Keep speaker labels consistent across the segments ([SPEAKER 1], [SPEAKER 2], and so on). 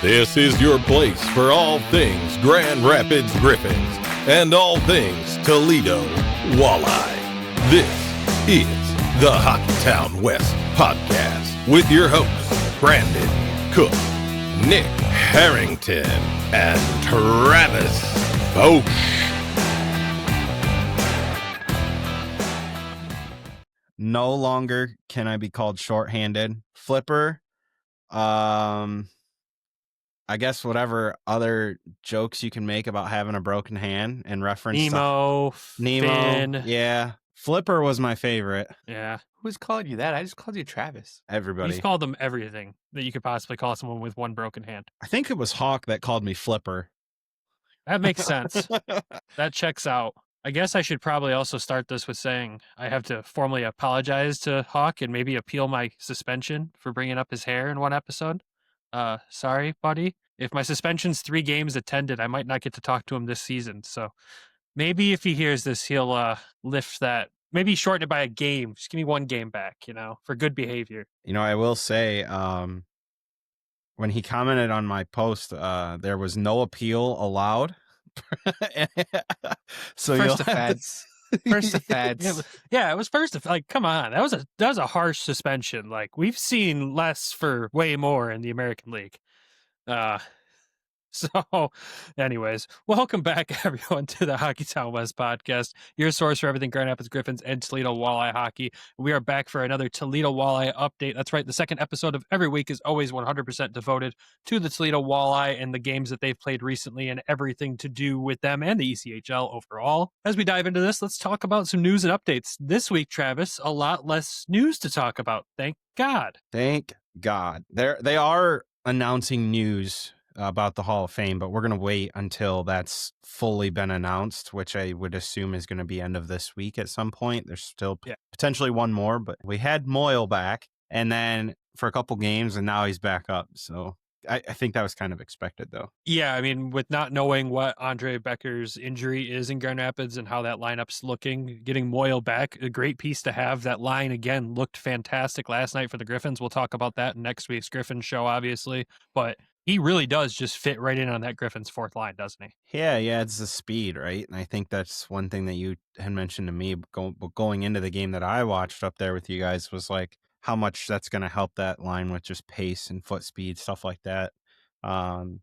[SPEAKER 1] This is your place for all things Grand Rapids Griffins and all things Toledo Walleye. This is the Hockeytown West podcast with your hosts, Brandon Cook, Nick Harrington, and Travis Foch.
[SPEAKER 2] No longer can I be called shorthanded. Flipper, I guess whatever other jokes you can make about having a broken hand and reference
[SPEAKER 3] Nemo, Finn.
[SPEAKER 2] Yeah. Flipper was my favorite.
[SPEAKER 3] Yeah.
[SPEAKER 4] Who's calling you that? I just called you Travis.
[SPEAKER 2] Everybody.
[SPEAKER 3] You've called them everything that you could possibly call someone with one broken hand.
[SPEAKER 2] I think it was Hawk that called me Flipper.
[SPEAKER 3] That makes sense. That checks out. I guess I should probably also start this with saying I have to formally apologize to Hawk and maybe appeal my suspension for bringing up his hair in one episode. Sorry, buddy. If my suspension's 3 games attended, I might not get to talk to him this season. So maybe if he hears this, he'll lift that. Maybe shorten it by a game. Just give me 1 game back, for good behavior.
[SPEAKER 2] I will say, when he commented on my post, there was no appeal allowed. So
[SPEAKER 4] First offense. First offense.
[SPEAKER 3] Yeah, it was first. Like, come on, that was a harsh suspension. Like, we've seen less for way more in the American League. So, anyways, welcome back, everyone, to the Hockeytown West podcast, your source for everything Grand Rapids Griffins and Toledo Walleye hockey. We are back for another Toledo Walleye update. That's right, the second episode of every week is always 100% devoted to the Toledo Walleye and the games that they've played recently and everything to do with them and the ECHL overall. As we dive into this, let's talk about some news and updates. This week, Travis, a lot less news to talk about. Thank God.
[SPEAKER 2] Thank God. They are announcing news about the Hall of Fame, but we're going to wait until that's fully been announced, which I would assume is going to be end of this week at some point. There's still potentially one more, but we had Moyle back and then for a couple games and now he's back up. So I think that was kind of expected though.
[SPEAKER 3] Yeah, I mean, with not knowing what Andre Becker's injury is in Grand Rapids and how that lineup's looking, getting Moyle back, a great piece to have. That line, again, looked fantastic last night for the Griffins. We'll talk about that in next week's Griffins show, obviously. But he really does just fit right in on that Griffins fourth line, doesn't he?
[SPEAKER 2] Yeah, it's the speed, right? And I think that's one thing that you had mentioned to me going into the game that I watched up there with you guys was like how much that's going to help that line with just pace and foot speed, stuff like that. And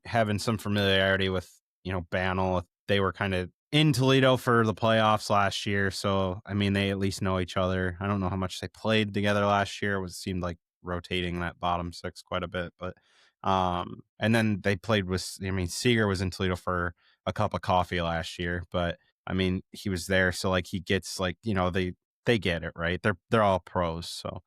[SPEAKER 2] having some familiarity with, Banel, they were kind of in Toledo for the playoffs last year. So, I mean, they at least know each other. I don't know how much they played together last year. It seemed like rotating that bottom six quite a bit, but and then they played with, Seager was in Toledo for a cup of coffee last year, but I mean, he was there. So like he gets like, they get it, right? They're all pros. So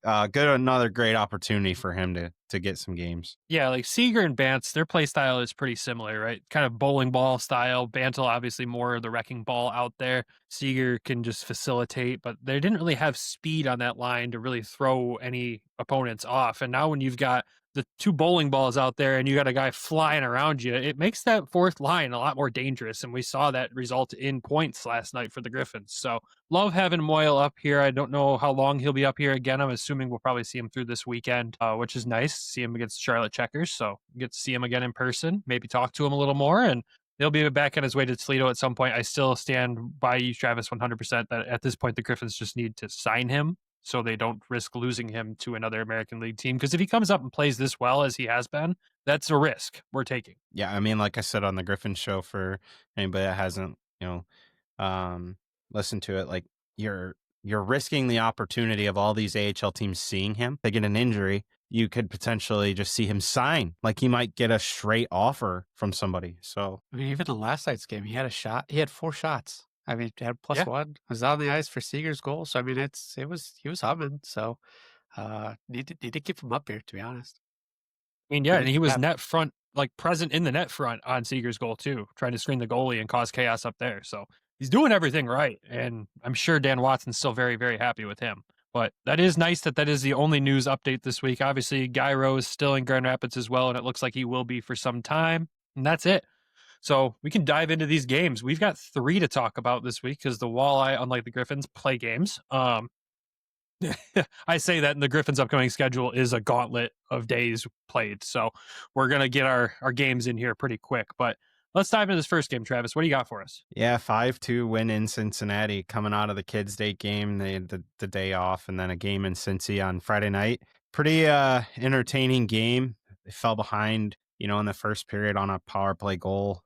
[SPEAKER 2] another great opportunity for him to get some games.
[SPEAKER 3] Yeah, like Seager and Bantz, their play style is pretty similar, right? Kind of bowling ball style. Bantle, obviously more of the wrecking ball out there. Seager can just facilitate, but they didn't really have speed on that line to really throw any opponents off. And now when you've got the 2 bowling balls out there and you got a guy flying around you, it makes that fourth line a lot more dangerous. And we saw that result in points last night for the Griffins. So love having Moyle up here. I don't know how long he'll be up here again. I'm assuming we'll probably see him through this weekend, which is nice. See him against Charlotte Checkers. So get to see him again in person, maybe talk to him a little more, and he'll be back on his way to Toledo at some point. I still stand by you, Travis, 100% that at this point, the Griffins just need to sign him so they don't risk losing him to another American League team. Because if he comes up and plays this well as he has been, that's a risk we're taking.
[SPEAKER 2] Yeah, I mean, like I said on the Griffin show, for anybody that hasn't, listened to it, like you're risking the opportunity of all these AHL teams seeing him. They get an injury, you could potentially just see him sign. Like he might get a straight offer from somebody. So
[SPEAKER 4] I mean, even in last night's game, he had a shot. He had 4 shots. I mean, he had +1. Was on the ice for Seager's goal. So I mean, he was humming. So need to keep him up here, to be honest.
[SPEAKER 3] I mean, yeah, and he was net front, like present in the net front on Seager's goal too, trying to screen the goalie and cause chaos up there. So he's doing everything right, and I'm sure Dan Watson's still very, very happy with him. But that is nice that is the only news update this week. Obviously, Gyro is still in Grand Rapids as well, and it looks like he will be for some time, and that's it. So we can dive into these games. We've got 3 to talk about this week because the Walleye, unlike the Griffins, play games. I say that, and the Griffins' upcoming schedule is a gauntlet of days played. So we're going to get our games in here pretty quick. But let's dive into this first game, Travis. What do you got for us?
[SPEAKER 2] Yeah, 5-2 win in Cincinnati coming out of the Kids' Day game. They had the day off, and then a game in Cincy on Friday night. Pretty entertaining game. They fell behind, in the first period on a power play goal,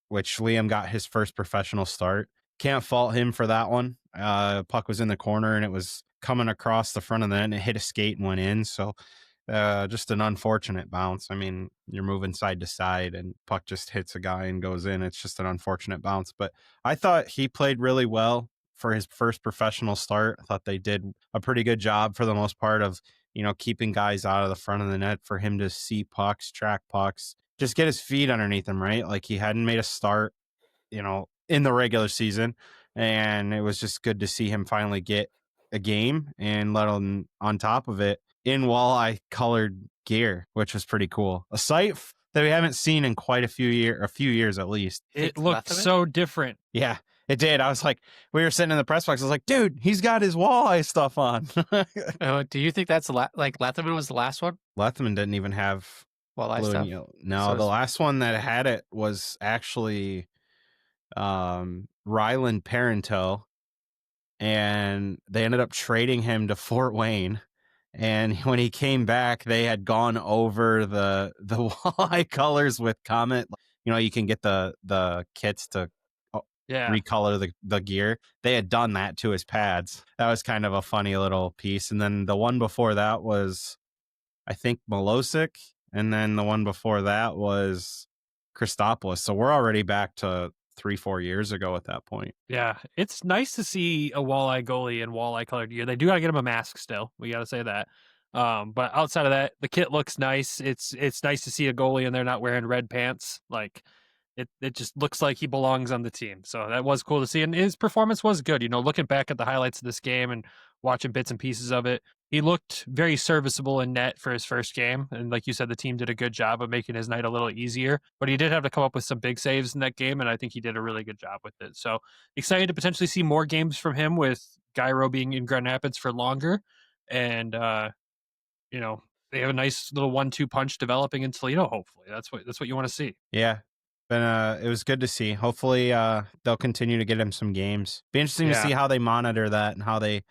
[SPEAKER 2] which Liam got his first professional start. Can't fault him for that one. Puck was in the corner, and it was coming across the front of the net, and it hit a skate and went in. So just an unfortunate bounce. I mean, you're moving side to side and puck just hits a guy and goes in. It's just an unfortunate bounce. But I thought he played really well for his first professional start. I thought they did a pretty good job for the most part of, keeping guys out of the front of the net for him to see pucks, track pucks, just get his feet underneath him, right? Like he hadn't made a start, in the regular season. And it was just good to see him finally get a game and let him on top of it in walleye colored gear, which was pretty cool. A sight that we haven't seen in quite a few years at least.
[SPEAKER 3] It looked so different.
[SPEAKER 2] Yeah, it did. I was like, we were sitting in the press box. I was like, dude, he's got his walleye stuff on.
[SPEAKER 4] Do you think that's like Letterman was the last one?
[SPEAKER 2] Letterman didn't even have
[SPEAKER 4] Walleye
[SPEAKER 2] blue
[SPEAKER 4] stuff.
[SPEAKER 2] and yellow. No, the last one that had it was actually Ryland Parenteau, and they ended up trading him to Fort Wayne. And when he came back, they had gone over the walleye colors with Comet. You can get the kits to recolor the gear. They had done that to his pads. That was kind of a funny little piece. And then the one before that was, I think, Milosic. And then the one before that was Christopoulos. So we're already back to 3-4 years ago at that point.
[SPEAKER 3] Yeah, it's nice to see a walleye goalie in walleye colored gear. They do got to get him a mask still. We got to say that. But outside of that, the kit looks nice. It's nice to see a goalie and they're not wearing red pants. Like it just looks like he belongs on the team. So that was cool to see. And his performance was good. Looking back at the highlights of this game and watching bits and pieces of it, he looked very serviceable in net for his first game. And like you said, the team did a good job of making his night a little easier. But he did have to come up with some big saves in that game, and I think he did a really good job with it. So excited to potentially see more games from him with Gyro being in Grand Rapids for longer. And, they have a nice little 1-2 punch developing in Toledo, hopefully. That's what you want to see.
[SPEAKER 2] Yeah. It was good to see. Hopefully they'll continue to get him some games. Be interesting to see how they monitor that and how they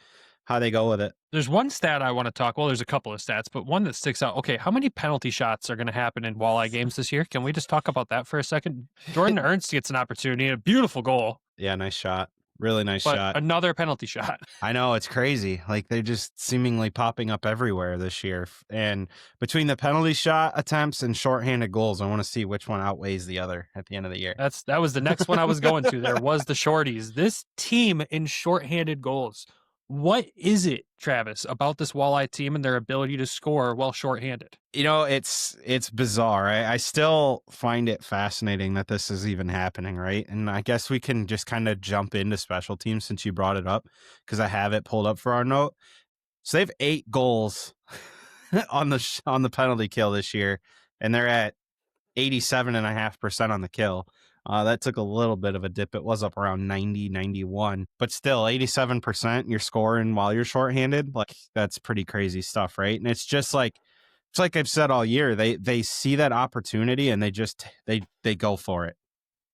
[SPEAKER 2] go with it.
[SPEAKER 3] There's one stat I want to talk. Well, there's a couple of stats, but one that sticks out. Okay, how many penalty shots are going to happen in walleye games this year? Can we just talk about that for a second? Jordan Ernst gets an opportunity, a beautiful goal.
[SPEAKER 2] Yeah, nice shot. Really nice
[SPEAKER 3] but
[SPEAKER 2] shot.
[SPEAKER 3] Another penalty shot.
[SPEAKER 2] I know, it's crazy. Like they're just seemingly popping up everywhere this year. And between the penalty shot attempts and shorthanded goals, I want to see which one outweighs the other at the end of the year.
[SPEAKER 3] That was the next one I was going to. There was the shorties. This team in shorthanded goals. What is it, Travis, about this walleye team and their ability to score while shorthanded?
[SPEAKER 2] It's bizarre. I still find it fascinating that this is even happening, right? And I guess we can just kind of jump into special teams since you brought it up, because I have it pulled up for our note. So they have 8 goals on the penalty kill this year, and they're at 87.5% on the kill. That took a little bit of a dip. It was up around 90, 91, but still 87% you're scoring while you're shorthanded. Like that's pretty crazy stuff, right? And it's like I've said all year, they see that opportunity and they go for it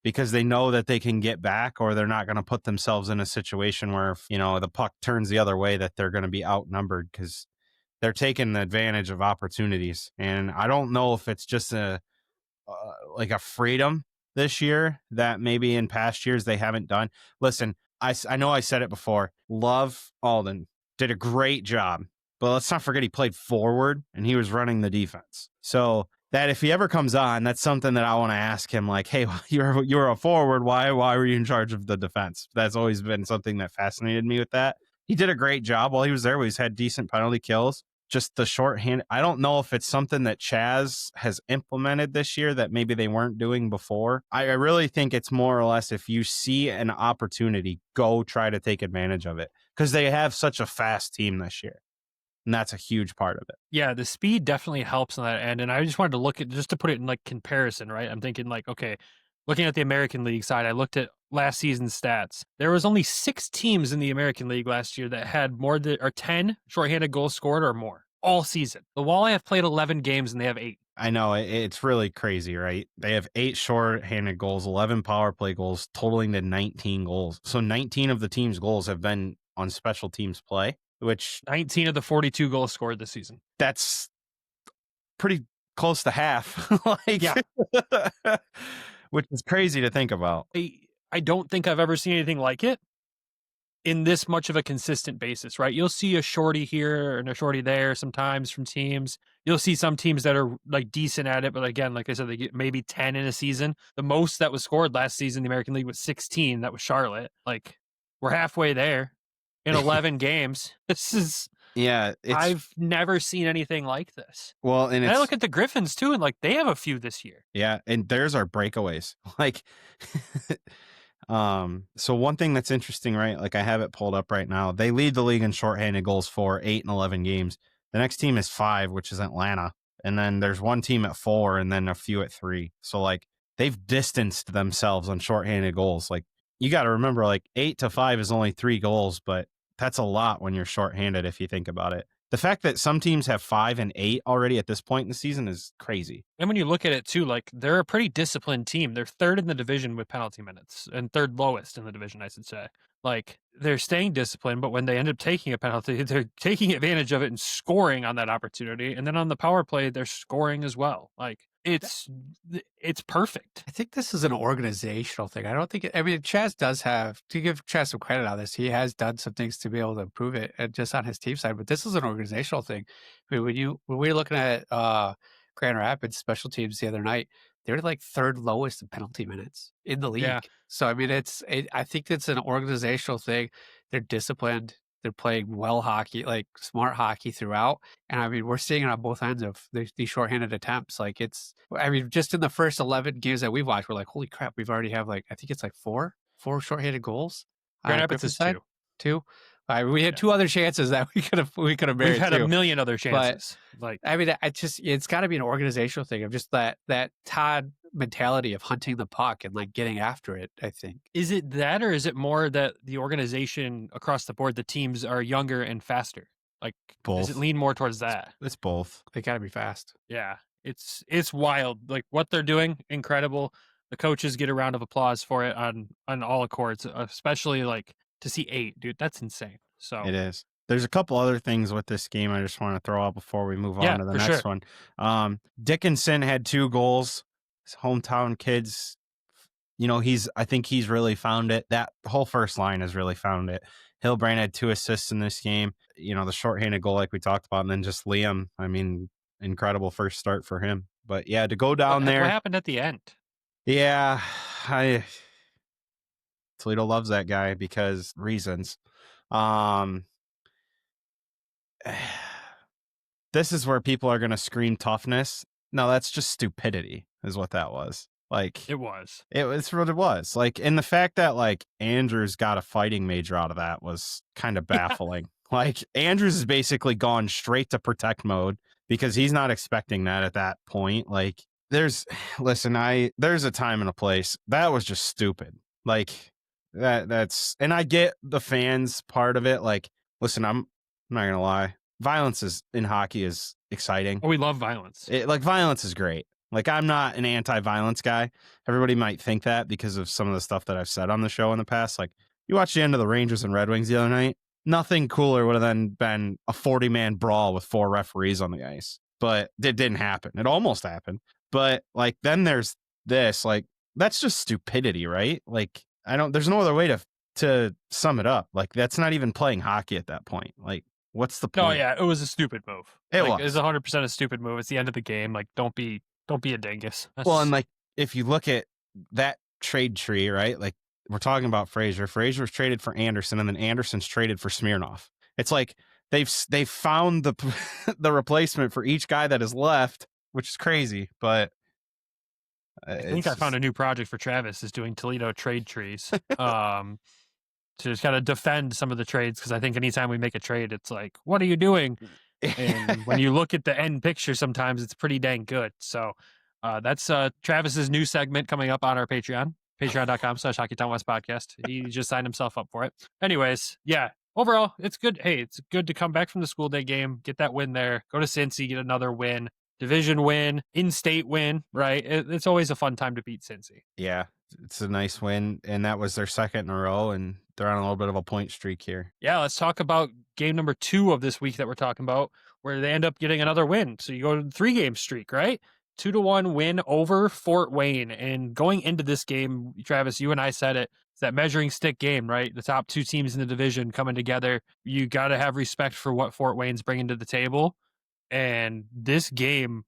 [SPEAKER 2] because they know that they can get back, or they're not going to put themselves in a situation where if, the puck turns the other way, that they're going to be outnumbered, because they're taking advantage of opportunities. And I don't know if it's just a freedom this year that maybe in past years they haven't done. Listen, I know I said it before. Love Alden, did a great job, but let's not forget he played forward and he was running the defense. So that if he ever comes on, that's something that I want to ask him. Like, hey, you're a forward. Why were you in charge of the defense? That's always been something that fascinated me with that. He did a great job while he was there. He's had decent penalty kills. Just the shorthand. I don't know if it's something that Chaz has implemented this year that maybe they weren't doing before. I really think it's more or less, if you see an opportunity, go try to take advantage of it, because they have such a fast team this year. And that's a huge part of it.
[SPEAKER 3] Yeah, the speed definitely helps on that end. And I just wanted to look at, just to put it in like comparison, right? I'm thinking like, okay, looking at the American League side, I looked at last season's stats. There was only 6 teams in the American League last year that had more than or 10 shorthanded goals scored or more all season. The Walleye have played 11 games and they have 8.
[SPEAKER 2] I know it's really crazy, right? They have 8 short-handed goals, 11 power play goals, totaling to 19 goals. So 19 of the team's goals have been on special teams play, which
[SPEAKER 3] 19 of the 42 goals scored this season.
[SPEAKER 2] That's pretty close to half. Like,
[SPEAKER 3] yeah.
[SPEAKER 2] Which is crazy to think about.
[SPEAKER 3] I don't think I've ever seen anything like it in this much of a consistent basis, right? You'll see a shorty here and a shorty there sometimes from teams. You'll see some teams that are like decent at it, but again, like I said, they get maybe 10 in a season. The most that was scored last season in the American League was 16. That was Charlotte. Like, we're halfway there in 11 games. This is...
[SPEAKER 2] Yeah,
[SPEAKER 3] I've never seen anything like this.
[SPEAKER 2] Well, and
[SPEAKER 3] I look at the Griffins too, and like they have a few this year.
[SPEAKER 2] Yeah, and there's our breakaways. Like, so one thing that's interesting, right? Like I have it pulled up right now. They lead the league in shorthanded goals for 8 and 11 games. The next team is 5, which is Atlanta, and then there's one team at 4, and then a few at 3. So like they've distanced themselves on shorthanded goals. Like you got to remember, like 8 to 5 is only 3 goals, but that's a lot when you're shorthanded if you think about it. The fact that some teams have 5 and 8 already at this point in the season is crazy.
[SPEAKER 3] And when you look at it too, like they're a pretty disciplined team. They're 3rd in the division with penalty minutes and 3rd lowest in the division, I should say. Like they're staying disciplined, but when they end up taking a penalty, they're taking advantage of it and scoring on that opportunity. And then on the power play, they're scoring as well. Like it's perfect.
[SPEAKER 4] I think this is an organizational thing. I don't think I mean, Chaz does have to give Chaz some credit on this. He has done some things to be able to improve it, and just on his team side. But this is an organizational thing. I mean, when we were looking at Grand Rapids special teams the other night, they're like 3rd lowest in penalty minutes in the league.
[SPEAKER 3] Yeah.
[SPEAKER 4] So I mean, I think it's an organizational thing. They're disciplined. They're playing well hockey, like smart hockey throughout. And I mean, we're seeing it on both ends of these shorthanded attempts. Like I mean, just in the first 11 games that we've watched, we're like, holy crap, we've already have like, I think it's like four shorthanded goals.
[SPEAKER 3] Grand Rapids is 2.
[SPEAKER 4] 2. We had 2 other chances that we could have buried.
[SPEAKER 3] We've had a million other chances.
[SPEAKER 4] But,
[SPEAKER 3] like,
[SPEAKER 4] I mean, it's got to be an organizational thing of just that Todd mentality of hunting the puck and like getting after it. I think.
[SPEAKER 3] Is it that, or is it more that the organization across the board, the teams are younger and faster? Like,
[SPEAKER 2] both.
[SPEAKER 3] Does it lean more towards that?
[SPEAKER 2] It's both.
[SPEAKER 4] They got to be fast.
[SPEAKER 3] Yeah, it's wild. Like what they're doing, incredible. The coaches get a round of applause for it on all accords, especially like to see 8, dude. That's insane. So
[SPEAKER 2] it is. There's a couple other things with this game I just want to throw out before we move on to the next one. Dickinson had 2 goals. His hometown kids, you know, I think he's really found it. That whole first line has really found it. Hilbrand had 2 assists in this game. You know, the shorthanded goal like we talked about, and then just Liam. I mean, incredible first start for him. But yeah, to go down there.
[SPEAKER 3] What happened at the end?
[SPEAKER 2] Yeah, Toledo loves that guy because reasons. This is where people are going to scream toughness. No, that's just stupidity is what that was. Like
[SPEAKER 3] it was
[SPEAKER 2] what it was. Like, and the fact that like Andrews got a fighting major out of that was kind of baffling. Yeah. Like Andrews has basically gone straight to protect mode because he's not expecting that at that point. Like there's a time and a place. That was just stupid. Like that's, and I get the fans part of it. Like, listen, I'm not going to lie. Violence in hockey is exciting.
[SPEAKER 3] Oh, we love violence.
[SPEAKER 2] Violence is great. Like, I'm not an anti-violence guy. Everybody might think that because of some of the stuff that I've said on the show in the past. Like, you watched the end of the Rangers and Red Wings the other night. Nothing cooler would have then been a 40-man brawl with 4 referees on the ice. But it didn't happen. It almost happened. But, like, then there's this. Like, that's just stupidity, right? Like, there's no other way to sum it up. Like, that's not even playing hockey at that point. Like, what's the point?
[SPEAKER 3] No, yeah, it was a stupid move.
[SPEAKER 2] It
[SPEAKER 3] was 100% a stupid move. It's the end of the game. Like, don't be a dingus.
[SPEAKER 2] Well, and like if you look at that trade tree, right? Like we're talking about Fraser. Fraser was traded for Anderson, and then Anderson's traded for Smirnov. It's like they've found the replacement for each guy that is left, which is crazy. But
[SPEAKER 3] I think I found a new project for Travis is doing Toledo trade trees. To just kind of defend some of the trades, because I think anytime we make a trade, it's like, what are you doing? And when you look at the end picture, sometimes it's pretty dang good. So that's Travis's new segment coming up on our Patreon. Patreon.com/Hockeytown West podcast. He just signed himself up for it. Anyways, yeah. Overall, it's good. Hey, it's good to come back from the school day game, get that win there, go to Cincy, get another win, division win, in-state win, right? It's always a fun time to beat Cincy.
[SPEAKER 2] Yeah, it's a nice win, and that was their second in a row, and they're on a little bit of a point streak here.
[SPEAKER 3] Yeah, let's talk about game number 2 of this week that we're talking about, where they end up getting another win. So you go to the 3-game streak, right? 2-1 win over Fort Wayne. And going into this game, Travis, you and I said it, it's that measuring stick game, right? The top 2 teams in the division coming together. You got to have respect for what Fort Wayne's bringing to the table. And this game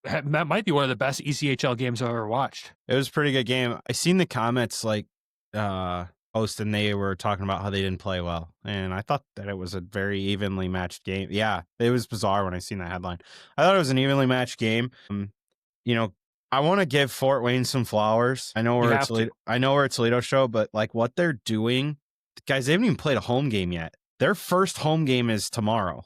[SPEAKER 3] that might be one of the best ECHL games I've ever watched.
[SPEAKER 2] It was a pretty good game. I seen the comments post, and they were talking about how they didn't play well, and I thought that it was a very evenly matched game. Yeah, it was bizarre when I seen that headline. I thought it was an evenly matched game. I want to give Fort Wayne some flowers. I know we're a Toledo show, but like what they're doing, guys, they haven't even played a home game yet. Their first home game is tomorrow.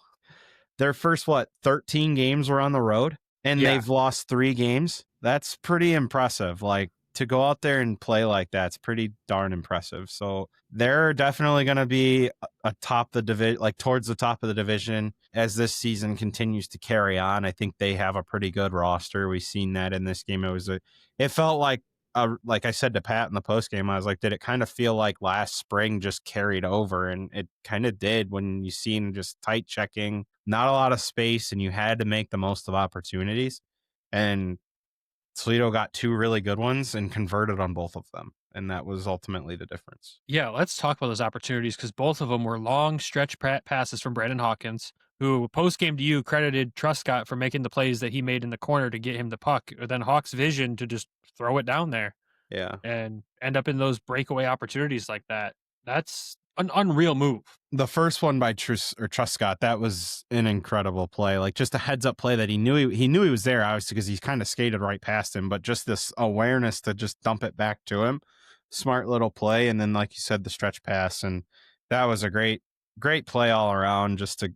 [SPEAKER 2] Their first 13 games were on the road, and they've lost 3 games. That's pretty impressive. Like, to go out there and play like that's pretty darn impressive. So they're definitely going to be atop the division, like towards the top of the division as this season continues to carry on. I think they have a pretty good roster. We've seen that in this game. It felt like I said to Pat in the post game, I was like, did it kind of feel like last spring just carried over? And it kind of did when you seen just tight checking, not a lot of space, and you had to make the most of opportunities. And Toledo got 2 really good ones and converted on both of them. And that was ultimately the difference.
[SPEAKER 3] Yeah, let's talk about those opportunities because both of them were long stretch passes from Brandon Hawkins, who post-game to you credited Truscott for making the plays that he made in the corner to get him the puck. Or then Hawk's vision to just throw it down there.
[SPEAKER 2] Yeah.
[SPEAKER 3] And end up in those breakaway opportunities like that. That's an unreal move.
[SPEAKER 2] The first one by Truscott, that was an incredible play. Like just a heads up play that he knew he was there, obviously, because he's kind of skated right past him, but just this awareness to just dump it back to him. Smart little play. And then, like you said, the stretch pass. And that was a great play all around just to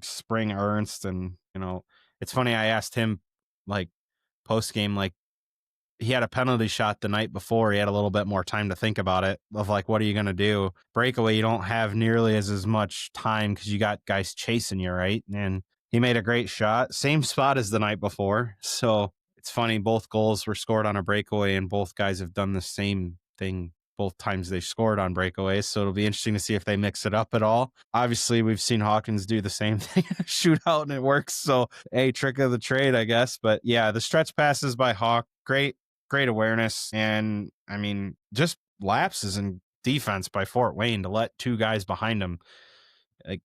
[SPEAKER 2] spring Ernst. And, it's funny. I asked him like post game, like, he had a penalty shot the night before. He had a little bit more time to think about it of like, what are you going to do? Breakaway, you don't have nearly as much time because you got guys chasing you, right? And he made a great shot. Same spot as the night before. So it's funny. Both goals were scored on a breakaway, and both guys have done the same thing both times they scored on breakaways. So it'll be interesting to see if they mix it up at all. Obviously, we've seen Hawkins do the same thing in a shootout, and it works. So a trick of the trade, I guess. But yeah, the stretch passes by Hawk, great awareness, and I mean, just lapses in defense by Fort Wayne to let 2 guys behind him. Like,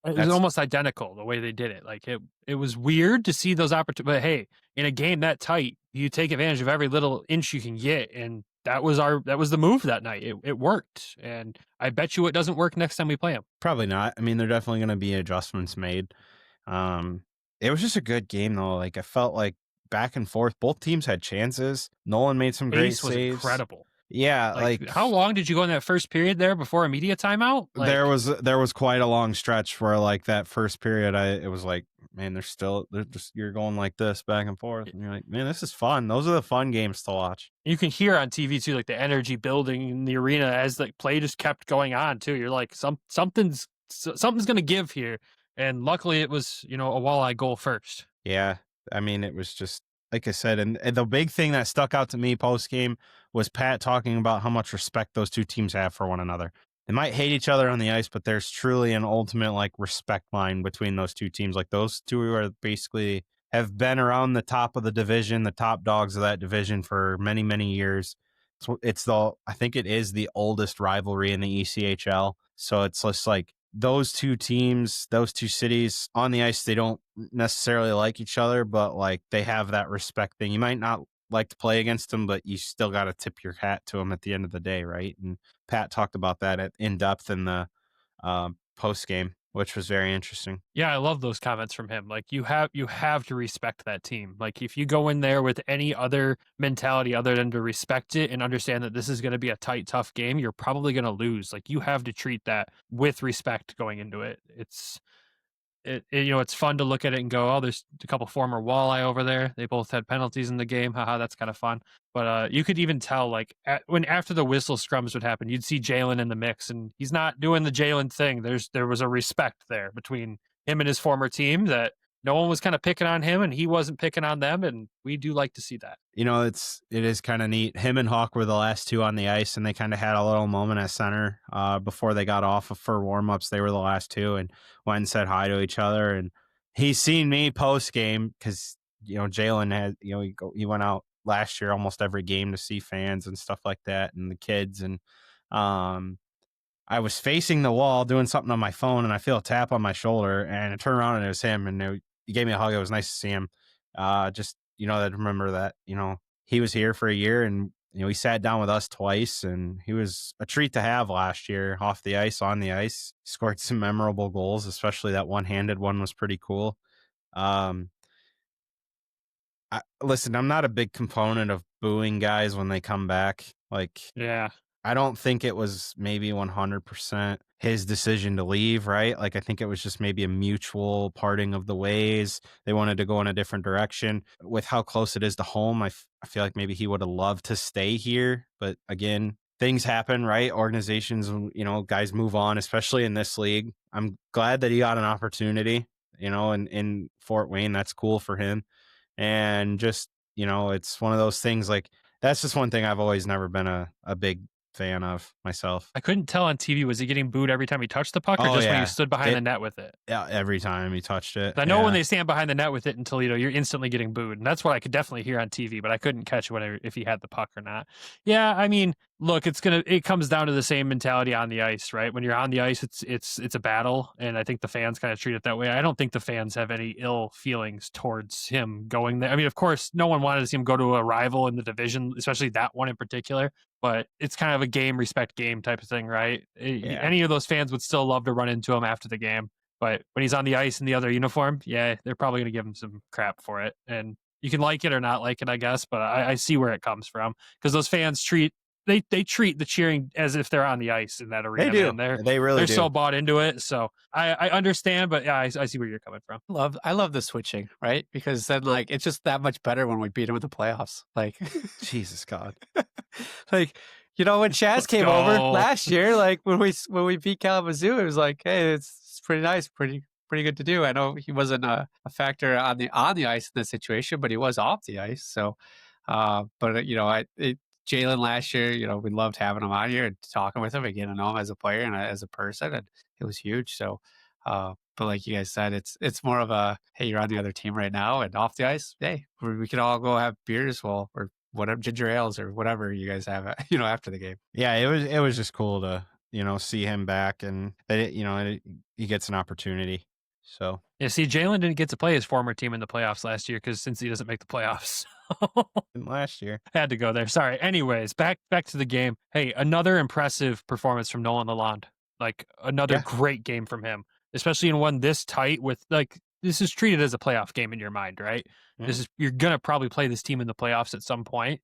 [SPEAKER 3] it was almost identical the way they did it. Like it was weird to see those opportunities, but hey, in a game that tight, you take advantage of every little inch you can get, and that was the move that night. It worked, and I bet you it doesn't work next time we play them.
[SPEAKER 2] Probably not. I mean, they're definitely going to be adjustments made. It was just a good game though. Like, I felt like back and forth. Both teams had chances. Nolan made some great saves.
[SPEAKER 3] Was incredible.
[SPEAKER 2] Yeah, like
[SPEAKER 3] how long did you go in that first period there before a media timeout? Like,
[SPEAKER 2] there was quite a long stretch where like that first period, it was like, man, you're going like this back and forth, and you're like, man, this is fun. Those are the fun games to watch.
[SPEAKER 3] You can hear on TV too, like the energy building in the arena as the play just kept going on too. You're like, something's going to give here, and luckily it was a walleye goal first.
[SPEAKER 2] Yeah. I mean, it was just, like I said, and the big thing that stuck out to me post-game was Pat talking about how much respect those 2 teams have for one another. They might hate each other on the ice, but there's truly an ultimate, like, respect line between those 2 teams. Like, those 2 are basically have been around the top of the division, the top dogs of that division for many, many years. So I think it is the oldest rivalry in the ECHL. So it's just like, those 2 teams, those 2 cities on the ice, they don't necessarily like each other, but like they have that respect thing. You might not like to play against them, but you still got to tip your hat to them at the end of the day, right? And Pat talked about that in depth in the post game, which was very interesting.
[SPEAKER 3] Yeah, I love those comments from him. Like you have to respect that team. Like if you go in there with any other mentality other than to respect it and understand that this is going to be a tight, tough game, you're probably going to lose. Like you have to treat that with respect going into it. it's fun to look at it and go, oh, there's a couple former Walleye over there. They both had penalties in the game. Haha, that's kind of fun. But you could even tell, like, when after the whistle scrums would happen, you'd see Jalen in the mix, and he's not doing the Jalen thing. There was a respect there between him and his former team that no one was kind of picking on him and he wasn't picking on them, and we do like to see that.
[SPEAKER 2] It is kind of neat. Him and Hawk were the last two on the ice, and they kind of had a little moment at center before they got off for warm-ups. They were the last two and went and said hi to each other. And he's seen me post-game because, Jalen had, he went out last year almost every game to see fans and stuff like that and the kids. And I was facing the wall doing something on my phone, and I feel a tap on my shoulder, and I turn around and it was him, and he gave me a hug. It was nice to see him. Just, that remember that, he was here for a year, and, he sat down with us twice, and he was a treat to have last year off the ice, on the ice. He scored some memorable goals, especially that one-handed one was pretty cool. Listen, I'm not a big component of booing guys when they come back. Like,
[SPEAKER 3] Yeah.
[SPEAKER 2] I don't think it was maybe 100% his decision to leave, right? Like, I think it was just maybe a mutual parting of the ways. They wanted to go in a different direction. With how close it is to home, I feel like maybe he would have loved to stay here. But again, things happen, right? Organizations, guys move on, especially in this league. I'm glad that he got an opportunity, in Fort Wayne. That's cool for him. And just, it's one of those things, like, that's just one thing I've always never been a big fan of myself.
[SPEAKER 3] I couldn't tell on TV, was he getting booed every time he touched the puck, or just when he stood behind the net with it?
[SPEAKER 2] Yeah, every time he touched it.
[SPEAKER 3] I know when they stand behind the net with it in Toledo, you're instantly getting booed, and that's what I could definitely hear on TV, but I couldn't catch if he had the puck or not. Yeah, I mean, look, it comes down to the same mentality on the ice, right? When you're on the ice, it's a battle, and I think the fans kind of treat it that way. I don't think the fans have any ill feelings towards him going there. I mean, of course, no one wanted to see him go to a rival in the division, especially that one in particular. But it's kind of a respect game type of thing, right?
[SPEAKER 2] Yeah.
[SPEAKER 3] Any of those fans would still love to run into him after the game. But when he's on the ice in the other uniform, yeah, they're probably going to give him some crap for it. And you can like it or not like it, I guess. But I see where it comes from, because those fans treat the cheering as if they're on the ice in that arena.
[SPEAKER 2] They do.
[SPEAKER 3] Man.
[SPEAKER 2] They're
[SPEAKER 3] so bought into it. So I understand, but yeah, I see where you're coming from.
[SPEAKER 4] I love the switching, right? Because then, like, it's just that much better when we beat them in the playoffs. Like,
[SPEAKER 2] Jesus God.
[SPEAKER 4] Like, when Chaz came over last year, like when we beat Kalamazoo, it was like, hey, it's pretty nice, pretty good to do. I know he wasn't a factor on the ice in this situation, but he was off the ice. So, Jalen last year, we loved having him on here and talking with him and getting to know him as a player and as a person, and it was huge. So, but like you guys said, it's more of a, hey, you're on the other team right now, and off the ice, hey, we can all go have beers, or whatever, ginger ales or whatever you guys have, after the game.
[SPEAKER 2] Yeah, it was just cool to, see him back, and that he gets an opportunity. So
[SPEAKER 3] yeah, see, Jalen didn't get to play his former team in the playoffs last year since he doesn't make the playoffs.
[SPEAKER 2] Last year
[SPEAKER 3] had to go there. Sorry. Anyways, back to the game. Hey, another impressive performance from Nolan Lalonde. Like, another great game from him, especially in one this tight with, like, this is treated as a playoff game in your mind, right? Yeah. You're gonna probably play this team in the playoffs at some point.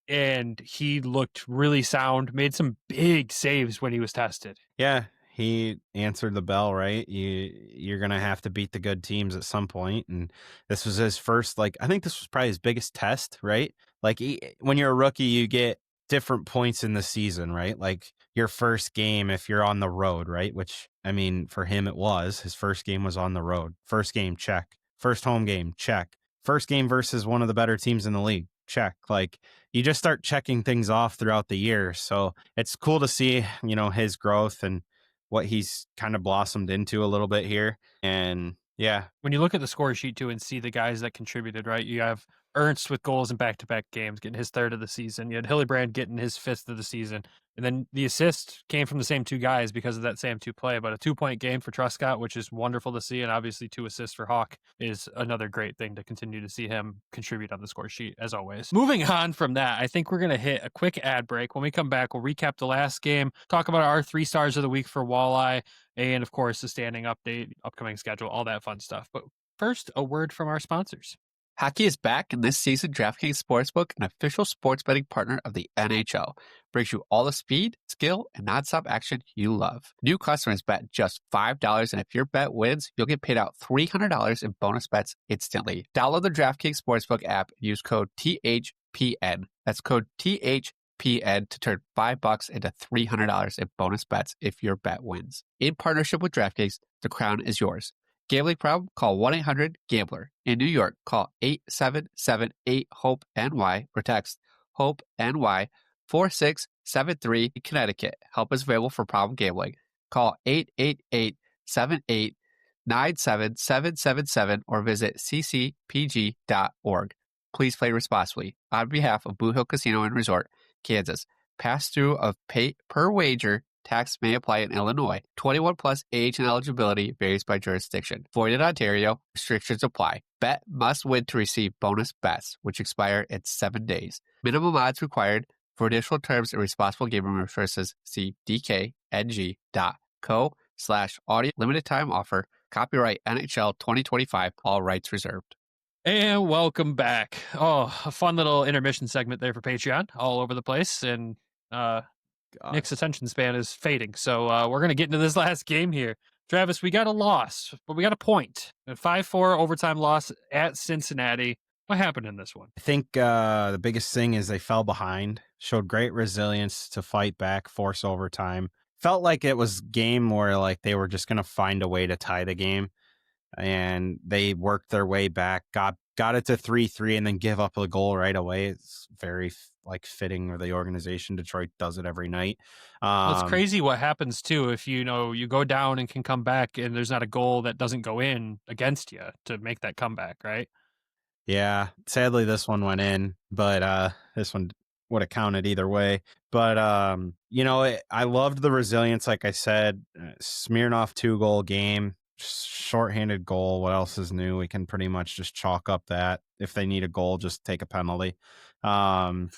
[SPEAKER 3] And he looked really sound, made some big saves when he was tested.
[SPEAKER 2] Yeah, he answered the bell, right? You're going to have to beat the good teams at some point. And this was his first, I think this was probably his biggest test, right? Like, when you're a rookie, you get different points in the season, right? Like, your first game if you're on the road, right? Which, I mean, for him, it was. His first game was on the road. First game, check. First home game, check. First game versus one of the better teams in the league, check. Like, you just start checking things off throughout the year. So it's cool to see, his growth and what he's kind of blossomed into a little bit here. And yeah,
[SPEAKER 3] when you look at the score sheet too and see the guys that contributed, right? You have Ernst with goals in back-to-back games, getting his third of the season. You had Hillebrand getting his fifth of the season. And then the assist came from the same two guys because of that same two play. But a 2-point game for Truscott, which is wonderful to see. And obviously 2 assists for Hawk is another great thing to continue to see him contribute on the score sheet, as always. Moving on from that, I think we're going to hit a quick ad break. When we come back, we'll recap the last game, talk about our 3 stars of the week for Walleye, and of course, the standing update, upcoming schedule, all that fun stuff. But first, a word from our sponsors.
[SPEAKER 4] Hockey is back, and this season, DraftKings Sportsbook, an official sports betting partner of the NHL, brings you all the speed, skill, and nonstop action you love. New customers bet just $5, and if your bet wins, you'll get paid out $300 in bonus bets instantly. Download the DraftKings Sportsbook app and use code THPN. That's code THPN to turn $5 into $300 in bonus bets if your bet wins. In partnership with DraftKings, the crown is yours. Gambling problem? Call 1-800-GAMBLER. In New York, call 877-8-HOPE-NY or text HOPE-NY 4673. In Connecticut, help is available for problem gambling. Call 888-78-97777 or visit ccpg.org. Please play responsibly. On behalf of Blue Hill Casino and Resort, Kansas, pass-through of pay per wager tax may apply in Illinois. 21 plus age and eligibility varies by jurisdiction. Void in Ontario. Restrictions apply. Bet must win to receive bonus bets, which expire in 7 days. Minimum odds required. For additional terms and responsible gaming resources, see dkng.co/audio. Limited time offer. Copyright NHL 2025. All rights reserved.
[SPEAKER 3] And welcome back. Oh, a fun little intermission segment there for Patreon, all over the place. And Nick's attention span is fading. So we're going to get into this last game here. Travis, we got a loss, but we got a point. A 5-4 overtime loss at Cincinnati. What happened in this one?
[SPEAKER 2] I think the biggest thing is they fell behind, showed great resilience to fight back, force overtime. Felt like it was game where like they were just going to find a way to tie the game. And they worked their way back, got it to 3-3, and then give up a goal right away. It's very fitting with the organization. Detroit does it every night.
[SPEAKER 3] Well, it's crazy what happens too if you go down and can come back, and there's not a goal that doesn't go in against you to make that comeback, right?
[SPEAKER 2] Yeah, sadly this one went in, but this one would have counted either way. But I loved the resilience. Like I said, Smirnov 2-goal game. Shorthanded goal. What else is new? We can pretty much just chalk up that if they need a goal, just take a penalty. I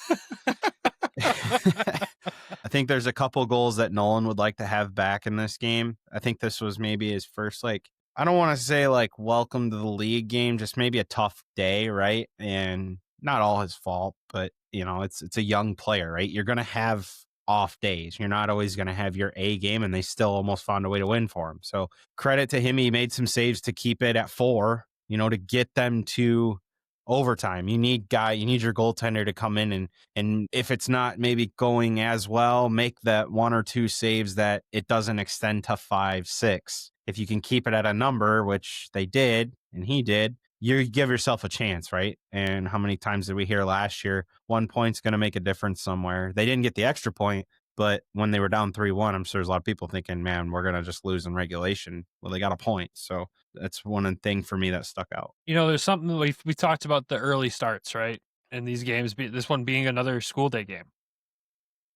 [SPEAKER 2] think there's a couple goals that Nolan would like to have back in this game. I think this was maybe his first, I don't want to say welcome to the league game, just maybe a tough day, right? And not all his fault, but it's a young player, right? You're going to have off days. You're not always going to have your A game, and they still almost found a way to win for him. So credit to him. He made some saves to keep it at 4, to get them to overtime. You need your goaltender to come in and if it's not maybe going as well, make that 1 or 2 saves that it doesn't extend to 5, 6. If you can keep it at a number, which they did, and he did, you give yourself a chance, right? And how many times did we hear last year, 1 point's going to make a difference somewhere? They didn't get the extra point, but when they were down 3-1, I'm sure there's a lot of people thinking, man, we're going to just lose in regulation. Well, they got a point. So that's one thing for me that stuck out.
[SPEAKER 3] There's something we talked about the early starts, right? And these games, this one being another school day game.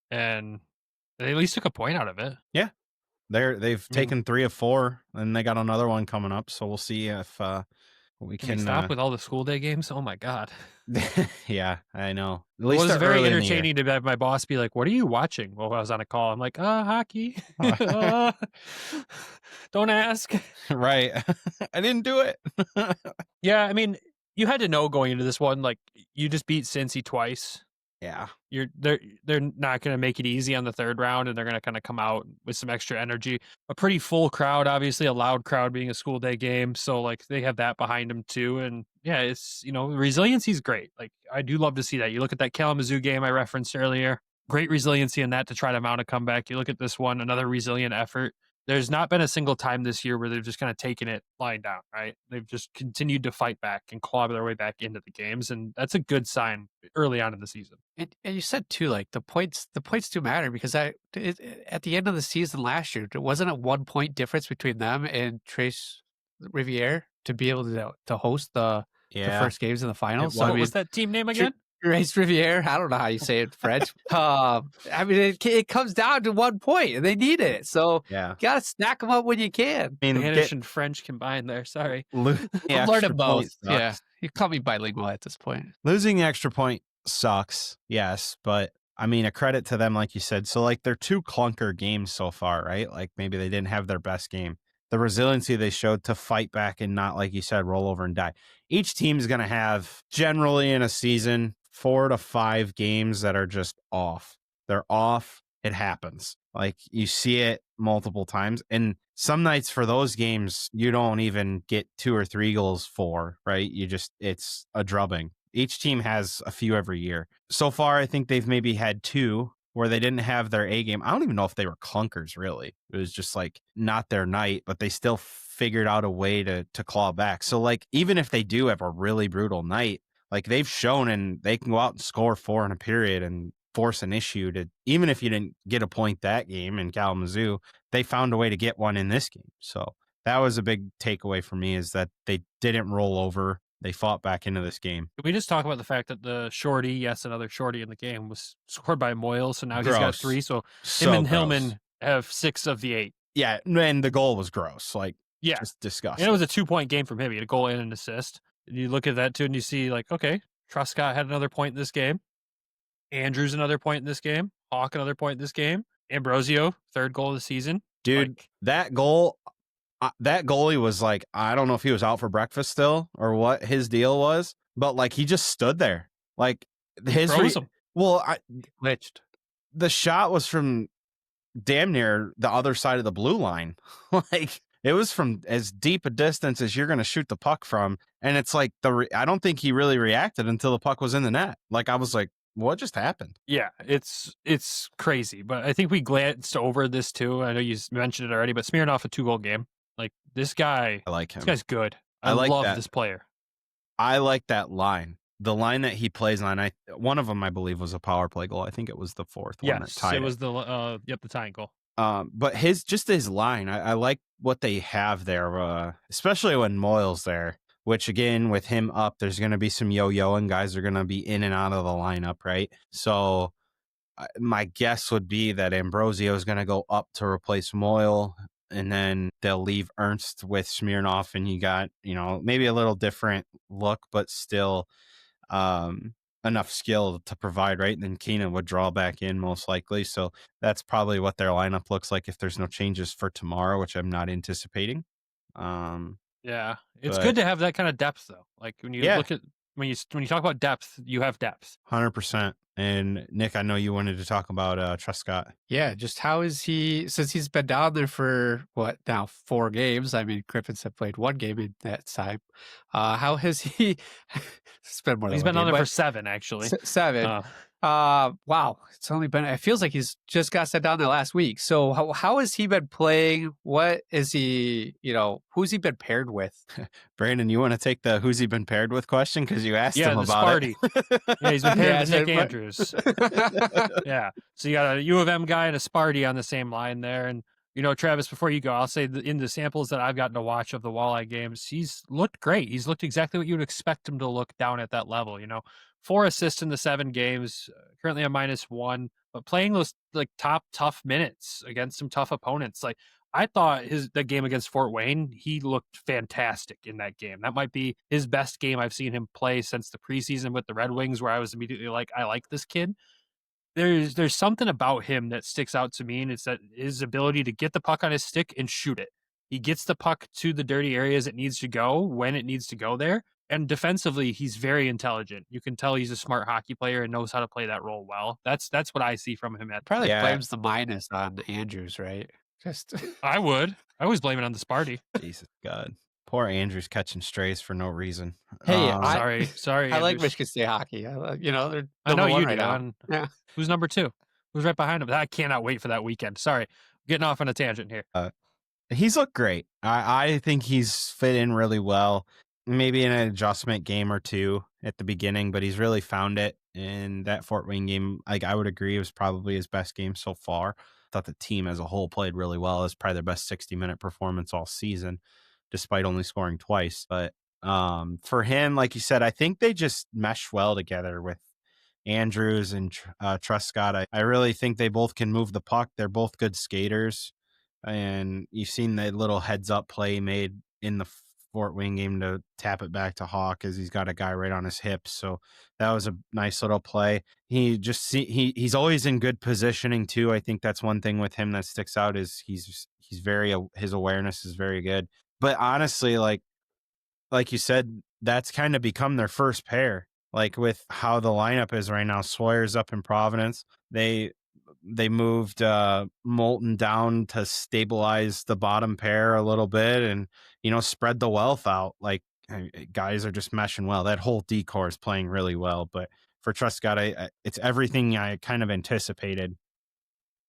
[SPEAKER 3] And they at least took a point out of it.
[SPEAKER 2] Yeah. They've taken 3 of 4, and they got another one coming up. So we'll see if... we
[SPEAKER 3] can stop with all the school day games. Oh my God.
[SPEAKER 2] Yeah, I know. At
[SPEAKER 3] least it was very entertaining to have my boss be like, "What are you watching?" Well, I was on a call. I'm like, hockey. Don't ask.
[SPEAKER 2] Right. I didn't do it.
[SPEAKER 3] Yeah. I mean, you had to know going into this one, you just beat Cincy twice.
[SPEAKER 2] Yeah.
[SPEAKER 3] They're not going to make it easy on the third round, and they're going to kind of come out with some extra energy. A pretty full crowd, obviously a loud crowd being a school day game. So they have that behind them too. And yeah, it's, resiliency is great. I do love to see that. You look at that Kalamazoo game I referenced earlier, great resiliency in that to try to mount a comeback. You look at this one, another resilient effort. There's not been a single time this year where they've just kind of taken it lying down, right? They've just continued to fight back and claw their way back into the games, and that's a good sign early on in the season.
[SPEAKER 4] And you said too, the points do matter because at the end of the season last year, there wasn't a 1 point difference between them and Trace Riviere to be able to host the first games in the finals.
[SPEAKER 3] What was that team name again?
[SPEAKER 4] Trace Riviere. I don't know how you say it in French. It comes down to 1 point, and they need it. So you got to snack them up when you can.
[SPEAKER 3] Spanish and French combined there. Sorry.
[SPEAKER 4] I'm learning both. Yeah. You call me bilingual at this point.
[SPEAKER 2] Losing the extra point sucks. Yes. But a credit to them, like you said. So they're 2 clunker games so far, right? Maybe they didn't have their best game. the resiliency they showed to fight back and not, like you said, roll over and die. Each team's going to have, generally in a season, 4 to 5 games that are just off. They're off. It happens. Like, you see it multiple times. And some nights for those games, you don't even get 2 or 3 goals for, right? It's a drubbing. Each team has a few every year. So far, I think they've maybe had 2 where they didn't have their A game. I don't even know if they were clunkers, really. It was just like not their night, but they still figured out a way to claw back. So, like, even if they do have a really brutal night, like, they've shown and they can go out and score 4 in a period and force an issue to, even if you didn't get a point that game in Kalamazoo, they found a way to get one in this game. So that was a big takeaway for me, is that they didn't roll over. They fought back into this game.
[SPEAKER 3] Can we just talk about the fact that the shorty, yes, another shorty in the game, was scored by Moyle, so now he's got
[SPEAKER 2] Gross.
[SPEAKER 3] 3. So
[SPEAKER 2] So
[SPEAKER 3] him and
[SPEAKER 2] gross.
[SPEAKER 3] Hillman have 6 of the 8.
[SPEAKER 2] Yeah, and the goal was gross. Like,
[SPEAKER 3] Yeah.
[SPEAKER 2] just disgusting.
[SPEAKER 3] And it was a 2-point game from him. He had a goal and an assist. And you look at that too, and you see, like, okay, Truscott had another point in this game. Andrews another point in this game. Hawk another point in this game. Ambrosio, 3rd goal of the season.
[SPEAKER 2] Dude,
[SPEAKER 3] Like,
[SPEAKER 2] that goal, that goalie was like, I don't know if he was out for breakfast still or what his deal was, but like, he just stood there. Like,
[SPEAKER 3] froze him.
[SPEAKER 2] Well,
[SPEAKER 4] Glitched.
[SPEAKER 2] the shot was from damn near the other side of the blue line. Like, it was from as deep a distance as you're going to shoot the puck from. And it's like, I don't think he really reacted until the puck was in the net. Like, I was like, what just happened?
[SPEAKER 3] Yeah, it's crazy. But I think we glanced over this too. I know you mentioned it already, but Smirnov a 2-goal game. Like, this guy,
[SPEAKER 2] I like him.
[SPEAKER 3] this guy's good.
[SPEAKER 2] I like
[SPEAKER 3] love
[SPEAKER 2] that.
[SPEAKER 3] this player.
[SPEAKER 2] I like that line. The line that he plays on, one of them, I believe, was a power play goal. I think it was the 4th one that
[SPEAKER 3] Yes,
[SPEAKER 2] tied
[SPEAKER 3] it was the tying goal.
[SPEAKER 2] But his line, I like what they have there, especially when Moyle's there, which, again, with him up, there's going to be some yo-yoing. Guys are going to be in and out of the lineup, right? So my guess would be that Ambrosio is going to go up to replace Moyle, and then they'll leave Ernst with Smirnov, and you got, maybe a little different look, but still enough skill to provide, right? And then Keenan would draw back in most likely. So that's probably what their lineup looks like if there's no changes for tomorrow, which I'm not anticipating.
[SPEAKER 3] Yeah, it's
[SPEAKER 2] But-
[SPEAKER 3] good to have that kind of depth, though. Like, when you
[SPEAKER 2] Yeah.
[SPEAKER 3] look at when you talk about depth, you have depth.
[SPEAKER 2] 100%. And Nick, I know you wanted to talk about Truscott.
[SPEAKER 4] Yeah, just how is he, since he's been down there for what now, 4 games? I mean, Griffins have played 1 game in that time. How has he? It's been more than
[SPEAKER 3] He's
[SPEAKER 4] 1
[SPEAKER 3] been on
[SPEAKER 4] game,
[SPEAKER 3] there for
[SPEAKER 4] but
[SPEAKER 3] 7, actually.
[SPEAKER 4] 7. Wow, it's only been. It feels like he's just got set down there last week. So how has he been playing? What is he? Who's he been paired with?
[SPEAKER 2] Brandon, you want to take the who's he been paired with question? Because you asked him
[SPEAKER 3] the
[SPEAKER 2] about
[SPEAKER 3] Sparty.
[SPEAKER 2] it.
[SPEAKER 3] Yeah, he's been paired
[SPEAKER 4] Yeah,
[SPEAKER 3] with
[SPEAKER 4] so-
[SPEAKER 3] Nick Andrews. Yeah, so you got a U of M guy and a Sparty on the same line there. And, Travis, before you go, I'll say in the samples that I've gotten to watch of the Walleye games, he's looked great. He's looked exactly what you would expect him to look down at that level. 4 assists in the 7 games, currently a -1, but playing those like top tough minutes against some tough opponents. Like, I thought that game against Fort Wayne, he looked fantastic in that game. That might be his best game I've seen him play since the preseason with the Red Wings, where I was immediately like, I like this kid. There's something about him that sticks out to me, and it's that his ability to get the puck on his stick and shoot it. He gets the puck to the dirty areas it needs to go when it needs to go there. And defensively, he's very intelligent. You can tell he's a smart hockey player and knows how to play that role well. That's what I see from him.
[SPEAKER 4] Probably
[SPEAKER 2] Yeah.
[SPEAKER 4] blames the minus on Andrews, right? Just
[SPEAKER 3] I always blame it on the Sparty.
[SPEAKER 2] Jesus God. Poor Andrews catching strays for no reason.
[SPEAKER 4] Hey,
[SPEAKER 3] Sorry.
[SPEAKER 4] I like
[SPEAKER 3] Andrews.
[SPEAKER 4] Michigan State hockey. They're
[SPEAKER 3] I know
[SPEAKER 4] number 1
[SPEAKER 3] you
[SPEAKER 4] right
[SPEAKER 3] do.
[SPEAKER 4] now.
[SPEAKER 3] And
[SPEAKER 4] Yeah.
[SPEAKER 3] Who's number 2? Who's right behind him? I cannot wait for that weekend. Sorry, getting off on a tangent here.
[SPEAKER 2] He's looked great. I think he's fit in really well. Maybe in an adjustment game or 2 at the beginning, but he's really found it in that Fort Wayne game. Like, I would agree, it was probably his best game so far. I thought the team as a whole played really well. It was probably their best 60-minute performance all season, despite only scoring twice. But for him, like you said, I think they just mesh well together with Andrews and Truscott. I really think they both can move the puck. They're both good skaters. And you've seen the little heads-up play made in the Fort Wayne game to tap it back to Hawk as he's got a guy right on his hips. So that was a nice little play. He's always in good positioning too. I think that's one thing with him that sticks out is he's He's his awareness is very good. But honestly, like you said, that's kind of become their first pair. Like with how the lineup is right now, Sawyer's up in Providence. They moved Moulton down to stabilize the bottom pair a little bit and, spread the wealth out. Like guys are just meshing well. That whole decor is playing really well. But for Truscott, it's everything I kind of anticipated.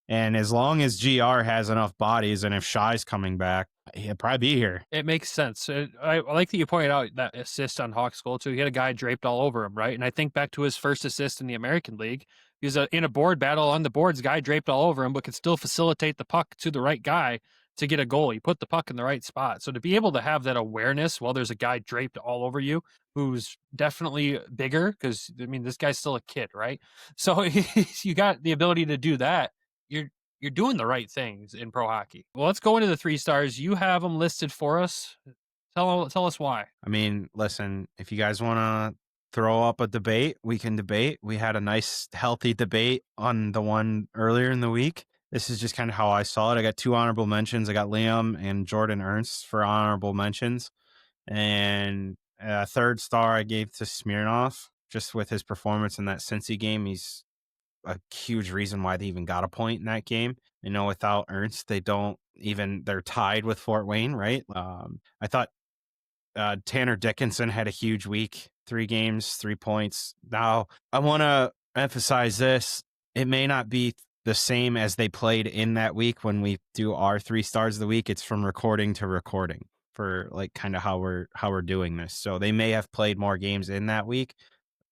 [SPEAKER 2] And as long as GR has enough bodies and if Shy's coming back, he'll probably be here.
[SPEAKER 3] It makes sense. I like that you pointed out that assist on Hawk's goal, too. He had a guy draped all over him, right? And I think back to his first assist in the American League. He was in a board battle on the boards, guy draped all over him, but could still facilitate the puck to the right guy to get a goal. He put the puck in the right spot. So to be able to have that awareness while there's a guy draped all over you who's definitely bigger, because, I mean, this guy's still a kid, right? So you got the ability to do that. You're doing the right things in pro hockey. Well, let's go into the 3 stars. You have them listed for us. Tell us why.
[SPEAKER 2] I mean, listen, if you guys want to throw up a debate, we can debate. We had a nice, healthy debate on the one earlier in the week. This is just kind of how I saw it. I got 2 honorable mentions. I got Liam and Jordan Ernst for honorable mentions. And a 3rd star I gave to Smirnov, just with his performance in that Cincy game. He's a huge reason why they even got a point in that game. Without Ernst, they're tied with Fort Wayne, right? I thought Tanner Dickinson had a huge week, 3 games, 3 points. Now, I want to emphasize this. It may not be the same as they played in that week when we do our 3 stars of the week. It's from recording to recording for like kind of how we're doing this. So they may have played more games in that week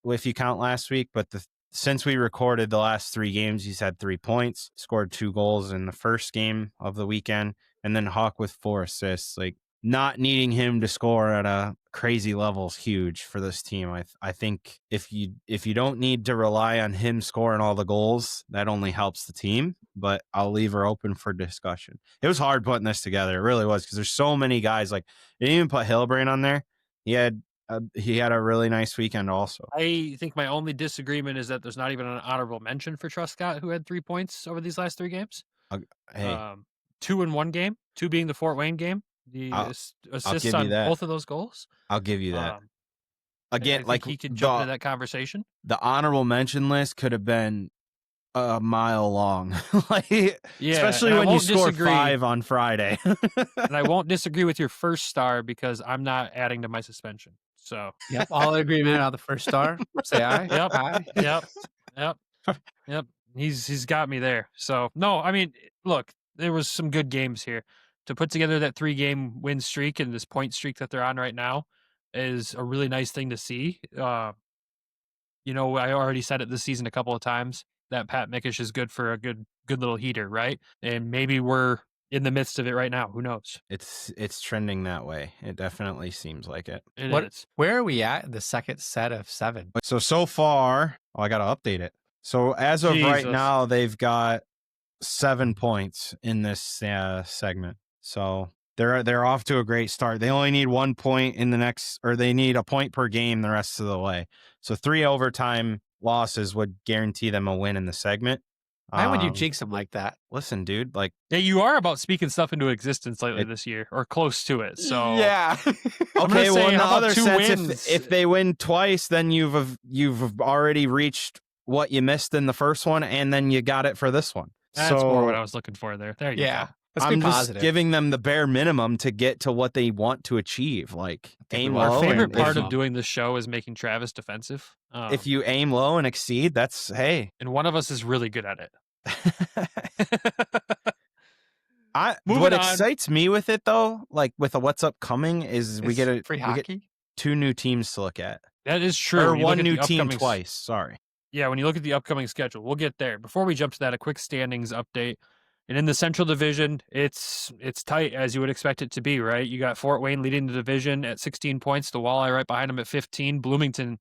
[SPEAKER 2] if you count last week, but since we recorded the last 3 games, he's had 3 points, scored 2 goals in the first game of the weekend, and then Hawk with 4 assists. Like, not needing him to score at a crazy level is huge for this team. I think if you don't need to rely on him scoring all the goals, that only helps the team. But I'll leave her open for discussion. It was hard putting this together. It really was, because there's so many guys. Like, they didn't even put Hillbrain on there. He had a really nice weekend also.
[SPEAKER 3] I think my only disagreement is that there's not even an honorable mention for Truscott, who had 3 points over these last 3 games.
[SPEAKER 2] Hey,
[SPEAKER 3] 2 in one game, 2 being the Fort Wayne game. The assists on both of those goals.
[SPEAKER 2] I'll give you that.
[SPEAKER 3] Again, like he could jump into that conversation.
[SPEAKER 2] The honorable mention list could have been a mile long, especially when you scored 5 on Friday.
[SPEAKER 3] And I won't disagree with your 1st star because I'm not adding to my suspension. So
[SPEAKER 4] yep, all in agreement on the 1st star. Say aye.
[SPEAKER 3] Yep.
[SPEAKER 4] Aye.
[SPEAKER 3] Yep. He's got me there. So no, I mean, look, there was some good games here. To put together that 3-game win streak and this point streak that they're on right now is a really nice thing to see. I already said it this season a couple of times that Pat Mickish is good for a good little heater, right? And maybe we're in the midst of it right now. Who knows?
[SPEAKER 2] It's trending that way. It definitely seems like it.
[SPEAKER 3] It is.
[SPEAKER 4] Where are we at in the 2nd set of 7?
[SPEAKER 2] So far, I got to update it. So as of right now, they've got 7 points in this segment. So they're off to a great start. They only need 1 point in the next, or they need a point per game the rest of the way. So 3 overtime losses would guarantee them a win in the segment.
[SPEAKER 4] Why would you jinx them like that?
[SPEAKER 2] Listen, dude, like,
[SPEAKER 3] yeah, you are about speaking stuff into existence lately this year, or close to it. So
[SPEAKER 2] yeah. Okay, well, in the other sense, if they win twice, then you've already reached what you missed in the first one, and then you got it for this one.
[SPEAKER 3] That's more what I was looking for there. There you go.
[SPEAKER 2] I'm just giving them the bare minimum to get to what they want to achieve. Like, aim low.
[SPEAKER 3] Our favorite part of doing this show is making Travis defensive.
[SPEAKER 2] If you aim low and exceed, that's hey.
[SPEAKER 3] And one of us is really good at it.
[SPEAKER 2] What excites me with it though, like with what's upcoming, is we get
[SPEAKER 4] free hockey.
[SPEAKER 2] 2 new teams to look at.
[SPEAKER 3] That is true.
[SPEAKER 2] Or 1 new team twice. Sorry.
[SPEAKER 3] Yeah, when you look at the upcoming schedule, we'll get there. Before we jump to that, a quick standings update. And in the Central Division, it's tight, as you would expect it to be, right? You got Fort Wayne leading the division at 16 points, the Walleye right behind them at 15, Bloomington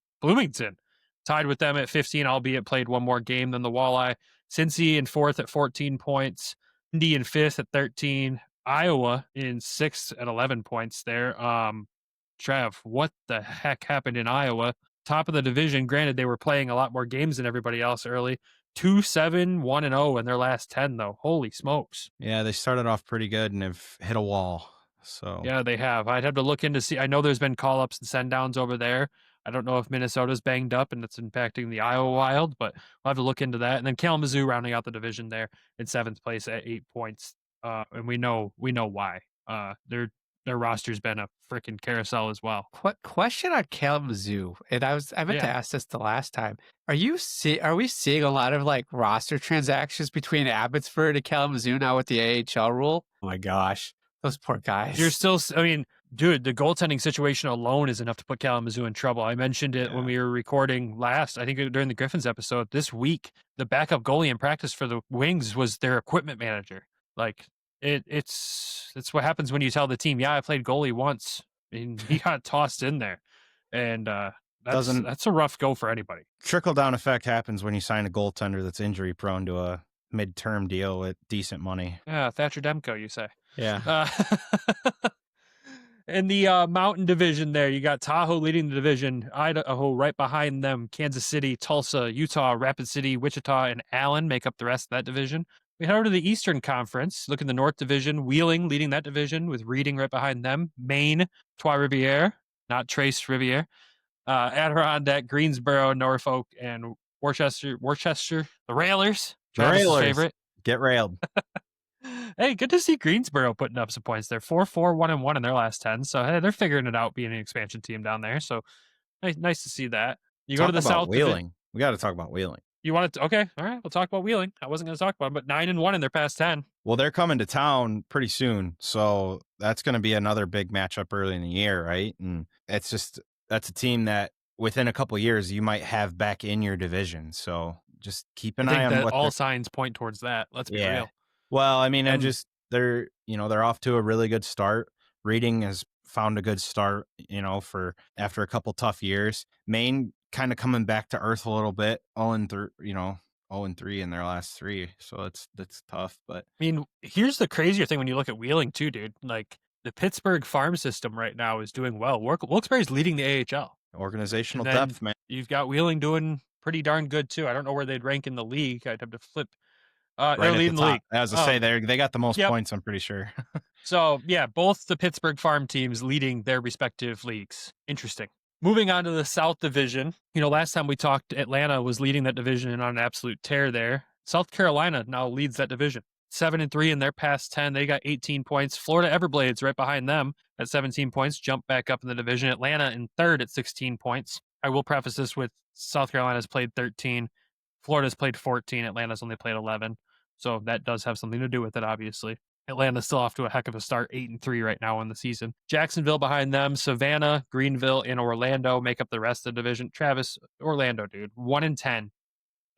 [SPEAKER 3] tied with them at 15, albeit played 1 more game than the Walleye. Cincy in 4th at 14 points, Indy in 5th at 13, Iowa in 6th at 11 points there. Trav, what the heck happened in Iowa? Top of the division. Granted, they were playing a lot more games than everybody else early. 2-7, 1-0 in their last 10, though. Holy smokes.
[SPEAKER 2] Yeah, they started off pretty good and have hit a wall. So
[SPEAKER 3] Yeah, they have. I'd have to look into see. I know there's been call-ups and send-downs over there. I don't know if Minnesota's banged up and it's impacting the Iowa Wild, but we'll have to look into that. And then Kalamazoo rounding out the division there in 7th place at 8 points. And we know why. Their roster's been a freaking carousel as well.
[SPEAKER 4] Question on Kalamazoo, and I meant to ask this the last time. Are we seeing a lot of like roster transactions between Abbotsford and Kalamazoo now with the AHL rule? Oh my gosh, those poor guys.
[SPEAKER 3] You're still, I mean, dude, the goaltending situation alone is enough to put Kalamazoo in trouble. I mentioned it when we were recording last, I think during the Griffins episode. This week, the backup goalie in practice for the Wings was their equipment manager. Like, it's what happens when you tell the team, yeah, I played goalie once, and he got tossed in there. And that's a rough go for anybody.
[SPEAKER 2] Trickle-down effect happens when you sign a goaltender that's injury-prone to a mid-term deal with decent money.
[SPEAKER 3] Yeah, Thatcher Demko, you say.
[SPEAKER 2] Yeah.
[SPEAKER 3] In the Mountain Division there, you got Tahoe leading the division, Idaho right behind them, Kansas City, Tulsa, Utah, Rapid City, Wichita, and Allen make up the rest of that division. We head over to the Eastern Conference, look in the North Division, Wheeling leading that division with Reading right behind them, Maine, Trois-Rivières, not Trace Riviere, Adirondack, Greensboro, Norfolk, and Worcester, the Railers. Travis' favorite.
[SPEAKER 2] Get railed.
[SPEAKER 3] Hey, good to see Greensboro putting up some points there. 4-4, 1-1 in their last 10. So, hey, they're figuring it out being an expansion team down there. So, nice to see that. You go to the South.
[SPEAKER 2] Wheeling. We got to talk about Wheeling.
[SPEAKER 3] You want to? Okay. All right. We'll talk about Wheeling. I wasn't going to talk about them, but 9-1 in their past 10.
[SPEAKER 2] Well, they're coming to town pretty soon. So that's going to be another big matchup early in the year, right? And that's a team that within a couple of years you might have back in your division. So just keep an eye on what
[SPEAKER 3] all signs point towards that. Let's be real.
[SPEAKER 2] Well, I mean, they're off to a really good start. Reading has found a good start, for after a couple tough years. Maine kind of coming back to earth a little bit, 0-3 in their last 3. So that's tough. But
[SPEAKER 3] I mean, here's the crazier thing when you look at Wheeling too, dude. Like the Pittsburgh farm system right now is doing well. Wilkes-Barre's leading the AHL.
[SPEAKER 2] Organizational depth, man.
[SPEAKER 3] You've got Wheeling doing pretty darn good too. I don't know where they'd rank in the league. I'd have to flip. They're leading the league.
[SPEAKER 2] As I say, they got the most points, I'm pretty sure.
[SPEAKER 3] So, yeah, both the Pittsburgh farm teams leading their respective leagues. Interesting. Moving on to the South Division. Last time we talked, Atlanta was leading that division and on an absolute tear there. South Carolina now leads that division. 7-3 in their past 10. They got 18 points. Florida Everblades right behind them at 17 points, jump back up in the division. Atlanta in third at 16 points. I will preface this with South Carolina's played 13. Florida's played 14. Atlanta's only played 11. So that does have something to do with it, obviously. Atlanta's still off to a heck of a start, 8-3 right now in the season. Jacksonville behind them, Savannah, Greenville, and Orlando make up the rest of the division. Travis, Orlando, dude, 1-10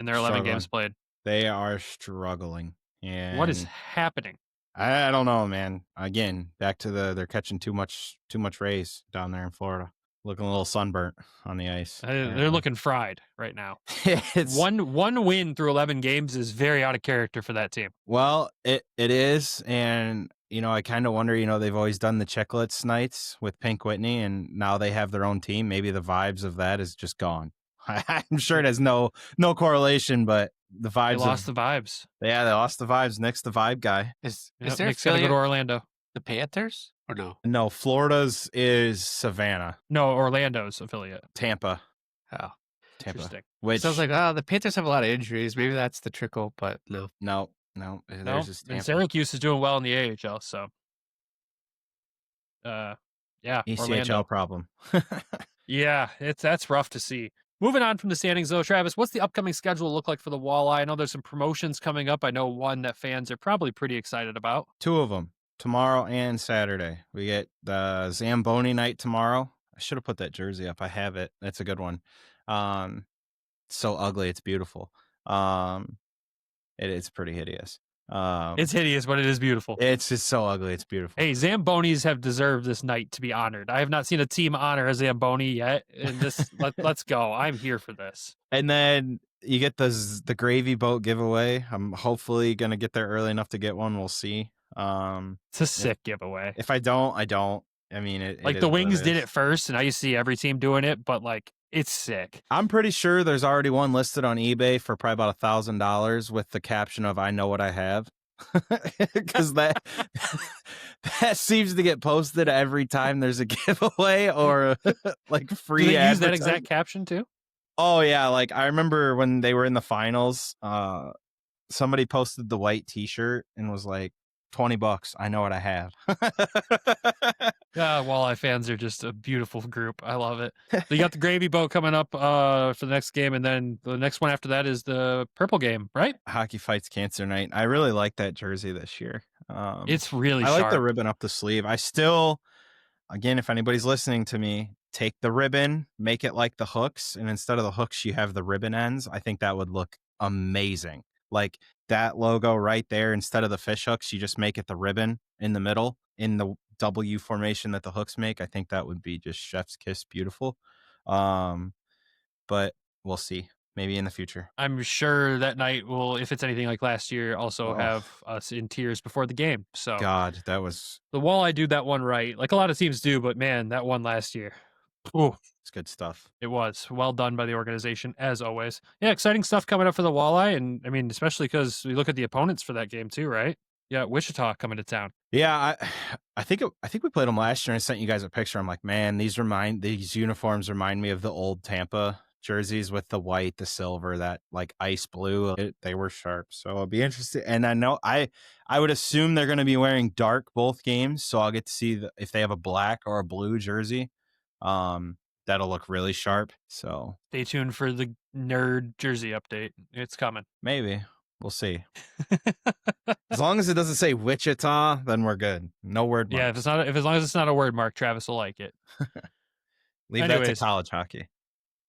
[SPEAKER 3] in their 11 games played.
[SPEAKER 2] They are struggling. And
[SPEAKER 3] what is happening?
[SPEAKER 2] I don't know, man. Again, back to they're catching too much rays down there in Florida. Looking a little sunburnt on the ice.
[SPEAKER 3] They're looking fried right now.
[SPEAKER 2] It's
[SPEAKER 3] one win through 11 games is very out of character for that team.
[SPEAKER 2] Well, it is. And, I kind of wonder, they've always done the Chicklets nights with Pink Whitney, and now they have their own team. Maybe the vibes of that is just gone. I'm sure it has no correlation, but the vibes.
[SPEAKER 3] They lost the vibes.
[SPEAKER 2] Yeah, they lost the vibes. Nick's the vibe guy.
[SPEAKER 4] Is there
[SPEAKER 3] Nick's gonna go to Orlando?
[SPEAKER 4] The Panthers? Or no?
[SPEAKER 2] No, Florida's is Savannah.
[SPEAKER 3] No, Orlando's affiliate.
[SPEAKER 2] Tampa.
[SPEAKER 4] Oh,
[SPEAKER 2] Tampa.
[SPEAKER 3] Interesting.
[SPEAKER 2] Which
[SPEAKER 4] sounds like, the Panthers have a lot of injuries. Maybe that's the trickle, but no.
[SPEAKER 2] No.
[SPEAKER 3] And Syracuse is doing well in the AHL, so. Yeah.
[SPEAKER 2] ECHL
[SPEAKER 3] Orlando.
[SPEAKER 2] problem.
[SPEAKER 3] Yeah, that's rough to see. Moving on from the standings, though, Travis, what's the upcoming schedule look like for the Walleye? I know there's some promotions coming up. I know one that fans are probably pretty excited about.
[SPEAKER 2] 2 of them. Tomorrow and Saturday. We get the Zamboni night tomorrow. I should have put that jersey up. I have it. That's a good one. It's so ugly. It's beautiful. It's pretty hideous.
[SPEAKER 3] It's hideous, but it is beautiful.
[SPEAKER 2] It's just so ugly. It's beautiful.
[SPEAKER 3] Hey, Zambonis have deserved this night to be honored. I have not seen a team honor a Zamboni yet. And this, let's go. I'm here for this.
[SPEAKER 2] And then you get the gravy boat giveaway. I'm hopefully going to get there early enough to get one. We'll see.
[SPEAKER 3] It's a sick giveaway.
[SPEAKER 2] If I don't, I don't. I mean,
[SPEAKER 3] the Wings did it first, and now you see every team doing it. But It's sick.
[SPEAKER 2] I'm pretty sure there's already one listed on eBay for probably about $1,000 with the caption of "I know what I have," because that seems to get posted every time there's a giveaway or like free.
[SPEAKER 3] Do they use that exact caption too?
[SPEAKER 2] Oh yeah, like I remember when they were in the finals, somebody posted the white T-shirt and was like, $20. I know what I have.
[SPEAKER 3] Yeah, Walleye fans are just a beautiful group. I love it. So you got the gravy boat coming up for the next game, and then the next one after that is the purple game, right?
[SPEAKER 2] Hockey Fights Cancer Night. I really like that jersey this year.
[SPEAKER 3] It's really
[SPEAKER 2] I
[SPEAKER 3] sharp.
[SPEAKER 2] like the ribbon up the sleeve. I still, again, if anybody's listening to me, take the ribbon, make it like the hooks, and instead of the hooks, you have the ribbon ends. I think that would look amazing. Like that logo right there, instead of the fish hooks, you just make it the ribbon in the middle in the W formation that the hooks make. I think that would be just chef's kiss beautiful. But we'll see. Maybe in the future.
[SPEAKER 3] I'm sure that night will, if it's anything like last year, also have us in tears before the game. So
[SPEAKER 2] God, that was
[SPEAKER 3] the Walleye do that one right, like a lot of teams do. But man, that one last year, ooh,
[SPEAKER 2] it's good stuff.
[SPEAKER 3] it was well done by the organization as always. Yeah, exciting stuff coming up for the Walleye, and I mean, especially because we look at the opponents for that game too, right? Yeah, Wichita coming to town.
[SPEAKER 2] Yeah, I think we played them last year, and I sent you guys a picture. I'm like, man, these uniforms remind me of the old Tampa jerseys with the white, the silver, that like ice blue. They were sharp, so I'll be interested. And I know I would assume they're going to be wearing dark both games, so I'll get to see if they have a black or a blue jersey. That'll look really sharp. So
[SPEAKER 3] stay tuned for the nerd jersey update. It's coming.
[SPEAKER 2] Maybe. We'll see. As long as it doesn't say Wichita, then we're good. No word marks.
[SPEAKER 3] Yeah, as long as it's not a word mark, Travis will like it.
[SPEAKER 2] Leave that to college hockey.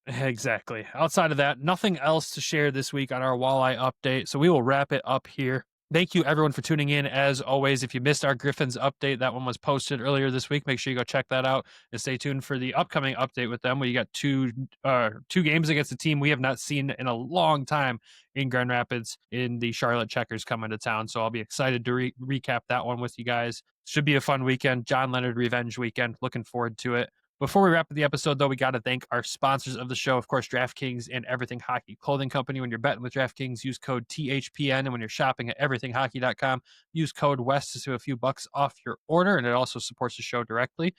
[SPEAKER 3] Exactly. Outside of that, nothing else to share this week on our Walleye update, so we will wrap it up here. Thank you, everyone, for tuning in. As always, if you missed our Griffins update, that one was posted earlier this week. Make sure you go check that out and stay tuned for the upcoming update with them, where you got two games against a team we have not seen in a long time in Grand Rapids in the Charlotte Checkers coming to town. So I'll be excited to recap that one with you guys. Should be a fun weekend. John Leonard Revenge weekend. Looking forward to it. Before we wrap up the episode, though, we got to thank our sponsors of the show, of course, DraftKings and Everything Hockey Clothing Company. When you're betting with DraftKings, use code THPN. And when you're shopping at everythinghockey.com, use code WEST to save a few bucks off your order. And it also supports the show directly.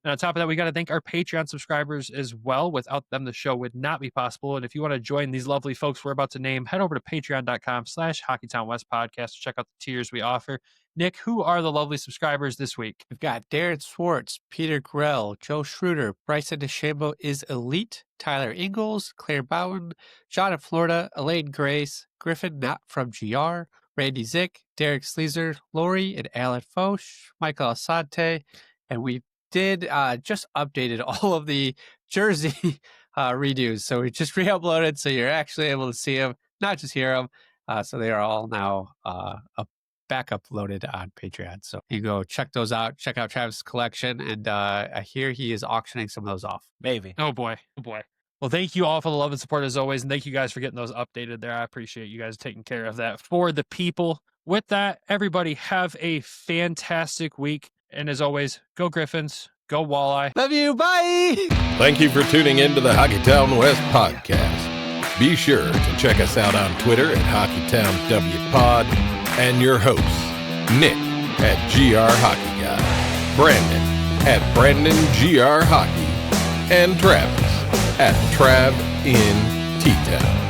[SPEAKER 3] And on top of that, we got to thank our Patreon subscribers as well. Without them, the show would not be possible. And if you want to join these lovely folks we're about to name, head over to patreon.com/HockeytownWest podcast to check out the tiers we offer. Nick, who are the lovely subscribers this week?
[SPEAKER 4] We've got Darren Swartz, Peter Grell, Joe Schroeder, Bryson DeChambeau is Elite, Tyler Ingalls, Claire Bowen, John of Florida, Elaine Grace, Griffin Not From GR, Randy Zick, Derek Sleazer, Lori and Alan Foch, Michael Asante, and we did just updated all of the jersey redos. So we just re-uploaded, so you're actually able to see them, not just hear them. So they are all now back uploaded on Patreon. So you go check those out. Check out Travis' collection. And I hear he is auctioning some of those off.
[SPEAKER 2] Maybe.
[SPEAKER 3] Oh boy. Well, thank you all for the love and support as always. And thank you guys for getting those updated there. I appreciate you guys taking care of that for the people. With that, everybody have a fantastic week. And as always, go Griffins, go Walleye.
[SPEAKER 4] Love you. Bye.
[SPEAKER 1] Thank you for tuning in to the Hockeytown West podcast. Be sure to check us out on Twitter at HockeytownWPod and your hosts, Nick at GR Hockey Guy, Brandon at Brandon GR Hockey, and Travis at Trav in T-Town.